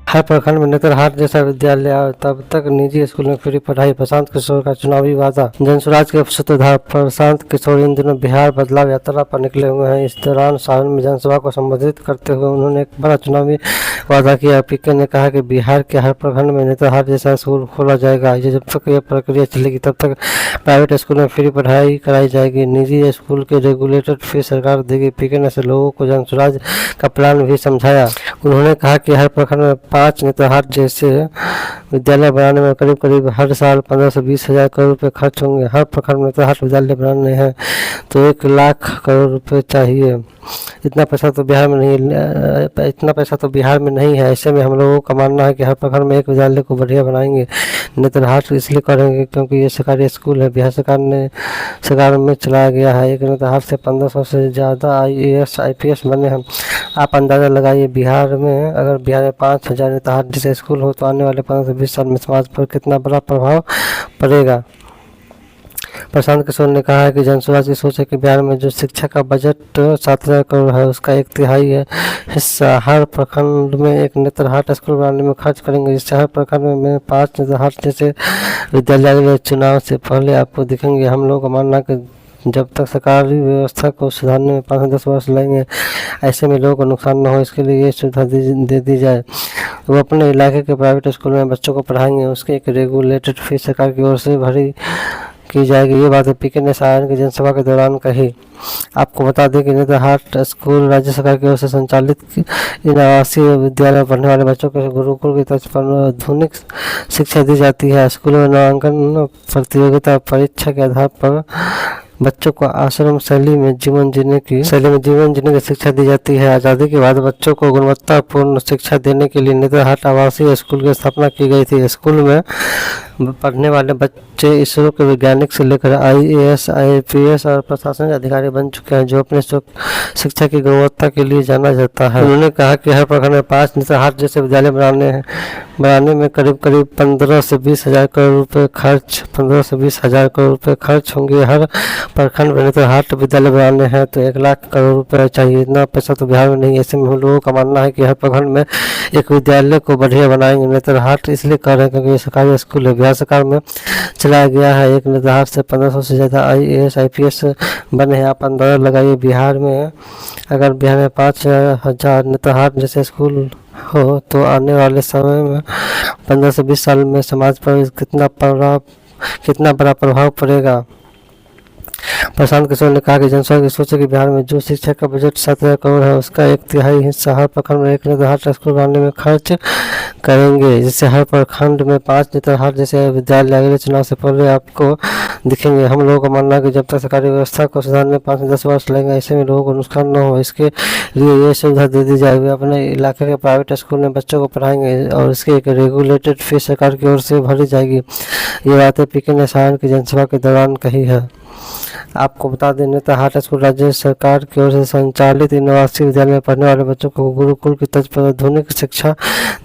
हर प्रखंड में नेतरहाट जैसा विद्यालय आए, तब तक निजी स्कूल में फ्री पढ़ाई। प्रशांत किशोर का चुनावी वादा। जनसुराज के सूत्रधार प्रशांत किशोर इन दिनों बिहार बदलाव यात्रा पर निकले हुए हैं। इस दौरान सारण में जनसभा को संबोधित करते हुए उन्होंने एक बड़ा चुनावी वादा किया। पीके ने कहा कि बिहार के हर प्रखंड में नेतरहाट जैसा स्कूल खोला जाएगा। जब तक यह प्रक्रिया चलेगी तब तक प्राइवेट स्कूल में फ्री पढ़ाई कराई जाएगी। निजी स्कूल के रेगुलेटेड फीस सरकार देगी। पीके ने ऐसे लोगों को जनसुराज का प्लान भी समझाया। उन्होंने कहा कि हर प्रखंड में 5 नेतरहाट जैसे विद्यालय बनाने में करीब करीब हर साल 15 से 20 हजार करोड़ रुपए खर्च होंगे। हर प्रखंड में नेतरहाट विद्यालय बनाने हैं तो 1 लाख करोड़ रुपए चाहिए। इतना पैसा तो बिहार में नहीं है। ऐसे में हम लोगों का मानना है कि हर प्रखंड में एक विद्यालय को बढ़िया बनाएंगे। नेतरहाट इसलिए करेंगे क्योंकि ये सरकारी स्कूल है। बिहार सरकार में चलाया गया है। एक नेतरहाट से 1500 से ज़्यादा IAS IPS बने हैं। आप अंदाज़ा लगाइए, अगर बिहार में 5000 नेतरहाट जैसे स्कूल हो तो आने वाले 15 से 20 साल में समाज पर कितना बड़ा प्रभाव पड़ेगा। प्रशांत किशोर ने कहा है कि जनसुराज की सोच है कि बिहार में जो शिक्षा का बजट 7000 करोड़ है उसका 1/3 हिस्सा हर प्रखंड में एक नेतरहाट स्कूल बनाने में खर्च करेंगे, जिससे हर प्रखंड में 5 नेतरहाट जैसे विद्यालय चुनाव से पहले आपको दिखेंगे। हम लोग का मानना है कि जब तक सरकारी व्यवस्था को सुधारने में 5 से 10 वर्ष लगेंगे, ऐसे में लोगों को नुकसान न हो इसके लिए ये सुविधा दे दी जाए। वो अपने इलाके के प्राइवेट स्कूल में बच्चों को पढ़ाएंगे। उसके एक रेगुलेटेड फीस सरकार की ओर से भरी की जाएगी। ये बात पीके ने सारण की जनसभा के दौरान कही। आपको बता दें कि नेतरहाट स्कूल राज्य सरकार की ओर से संचालित इन आवासीय विद्यालय में पढ़ने वाले बच्चों को गुरुकुल की तर्ज पर आधुनिक शिक्षा दी जाती है। स्कूल में नामांकन प्रतियोगिता परीक्षा के आधार पर बच्चों को आश्रम शैली में जीवन जीने की शिक्षा दी जाती है। आज़ादी के बाद बच्चों को गुणवत्तापूर्ण शिक्षा देने के लिए नेतरहाट आवासीय स्कूल की स्थापना की गई थी। स्कूल में पढ़ने वाले बच्चे इसरो के वैज्ञानिक से लेकर IAS IPS और प्रशासनिक अधिकारी बन चुके हैं, जो अपने शिक्षा की गुणवत्ता के लिए जाना जाता है। उन्होंने कहा कि हर प्रखंड में 5 नेतरहाट जैसे विद्यालय बनाने में करीब 15 से 20 हजार करोड़ रुपए खर्च होंगे। हर प्रखंड में नेतरहाट विद्यालय बनाने हैं तो 1 लाख करोड़ रुपए चाहिए। इतना पैसा तो बिहार में नहीं है। ऐसे में हम लोगों का मानना है कि हर प्रखंड में एक विद्यालय को बढ़िया बनाएंगे। नेतरहाट इसलिए कर रहे हैं क्योंकि ये सरकारी स्कूल है। बिहार सरकार में चलाया गया है। एक नेतरहाट से 1500 से ज़्यादा IAS IPS बने हैं। आप अंदाज़ा लगाइए, अगर बिहार में 5000 नेतरहाट जैसे स्कूल हो तो आने वाले समय में 15 से 20 साल में समाज पर कितना बड़ा प्रभाव पड़ेगा। प्रशांत किशोर ने कहा कि जनसभा की सोच है कि बिहार में जो शिक्षा का बजट 7000 करोड़ है उसका 1/3 हिस्सा हर प्रखंड में एक नेतरहाट स्कूल बनाने में खर्च करेंगे, जिससे हर प्रखंड में 5 नेतरहाट जैसे विद्यालय अगले चुनाव से पहले आपको दिखेंगे। हम लोगों का मानना है कि जब तक सरकारी व्यवस्था को सुधारने में 5 से 10 वर्ष लगेंगे, ऐसे में लोगों को नुकसान न हो इसके लिए ये सुविधा दे दी जाए। वे अपने इलाके के प्राइवेट स्कूल में बच्चों को पढ़ाएंगे और इसकी एक रेगुलेटेड फीस सरकार की ओर से भरी जाएगी। ये बातें पीके ने सारण की जनसभा के दौरान कही है। आपको बता दें, नेतरहाट स्कूल राज्य सरकार की ओर से संचालित इन आवासीय विद्यालय में पढ़ने वाले बच्चों को गुरुकुल की तर्ज पर आधुनिक शिक्षा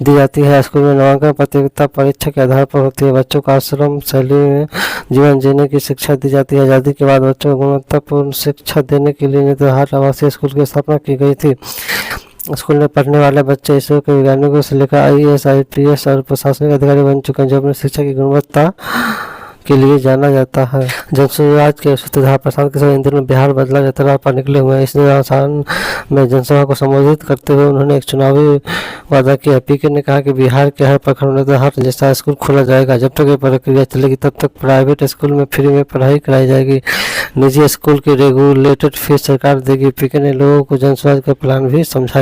दी जाती है। स्कूल में नामांकन प्रतियोगिता परीक्षा के आधार पर होती है। बच्चों को आश्रम शैली में जीवन जीने की शिक्षा दी जाती है। आज़ादी के बाद बच्चों को गुणवत्तापूर्ण शिक्षा देने के लिए नेतरहाट आवासीय स्कूल की स्थापना की गई थी। स्कूल में पढ़ने वाले बच्चे इसरो के वैज्ञानिकों से लेकर IAS IPS और प्रशासनिक अधिकारी बन चुके हैं, जो अपनी शिक्षा की गुणवत्ता के लिए जाना जाता है। जनसुराज के सूत्रधार प्रशांत किशोर इन दिनों बिहार बदलाव यात्रा पर निकले हुए हैं। इस दौरान सारण में जनसभा को संबोधित करते हुए उन्होंने एक चुनावी वादा किया। पीके ने कहा कि बिहार के हर प्रखंड में नेतरहाट जैसा स्कूल खोला जाएगा। जब तक ये प्रक्रिया चलेगी तब तक प्राइवेट स्कूल में फ्री में पढ़ाई कराई जाएगी। निजी स्कूल की रेगुलेटेड फीस सरकार देगी। पीके ने लोगों को जनसुराज का प्लान भी समझाया।